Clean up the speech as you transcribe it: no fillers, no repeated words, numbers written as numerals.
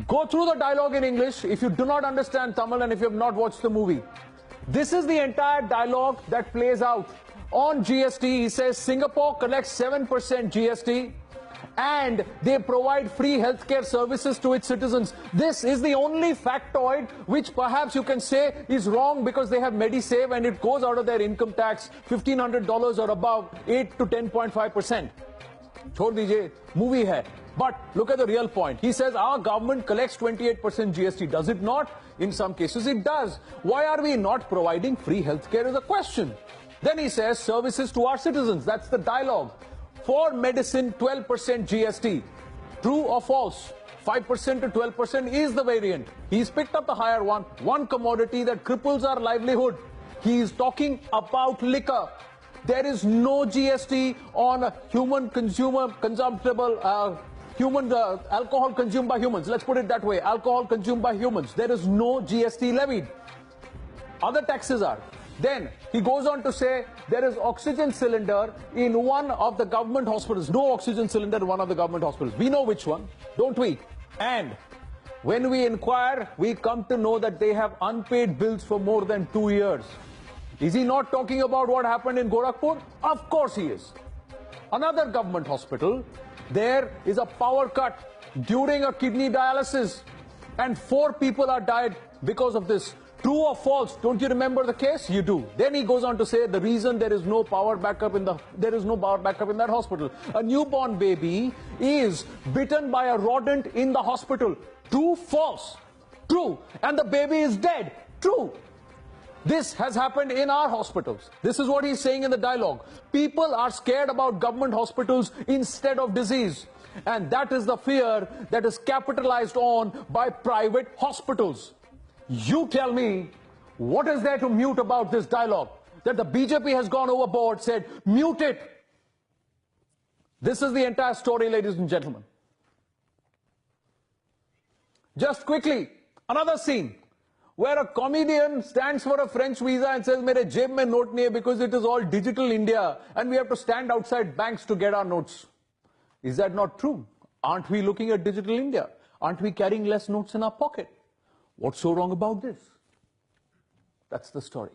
Go through the dialogue in English if you do not understand Tamil and if you have not watched the movie. This is the entire dialogue that plays out. On GST, he says Singapore collects 7% GST and they provide free healthcare services to its citizens. This is the only factoid which perhaps you can say is wrong because they have MediSave and it goes out of their income tax $1,500 or above 8 to 10.5%. छोड़ दीजिए, movie है. But look at the real point. He says our government collects 28% GST. Does it not? In some cases it does. Why are we not providing free healthcare is a question. Then he says services to our citizens. That's the dialogue. For medicine, 12% GST. True or false? 5% to 12% is the variant. He's picked up the higher one. One commodity that cripples our livelihood. He is talking about liquor. There is no GST on human consumptible alcohol consumed by humans. Let's put it that way. Alcohol consumed by humans. There is no GST levied. Other taxes are. Then he goes on to say there is oxygen cylinder in one of the government hospitals. No oxygen cylinder in one of the government hospitals. We know which one, don't we? And when we inquire, we come to know that they have unpaid bills for more than 2 years. Is he not talking about what happened in Gorakhpur? Of course he is. Another government hospital, there is a power cut during a kidney dialysis and 4 people are died because of this. True or false? Don't you remember the case? You do. Then he goes on to say the reason there is no power backup in that hospital. A newborn baby is bitten by a rodent in the hospital. True, false? True. And the baby is dead. True. This has happened in our hospitals. This is what he's saying in the dialogue. People are scared about government hospitals instead of disease. And that is the fear that is capitalized on by private hospitals. You tell me, what is there to mute about this dialogue? That the BJP has gone overboard, said, mute it. This is the entire story, ladies and gentlemen. Just quickly, another scene where a comedian stands for a French visa and says, mere jeb mein note nahi hai because it is all digital India and we have to stand outside banks to get our notes. Is that not true? Aren't we looking at digital India? Aren't we carrying less notes in our pocket? What's so wrong about this? That's the story.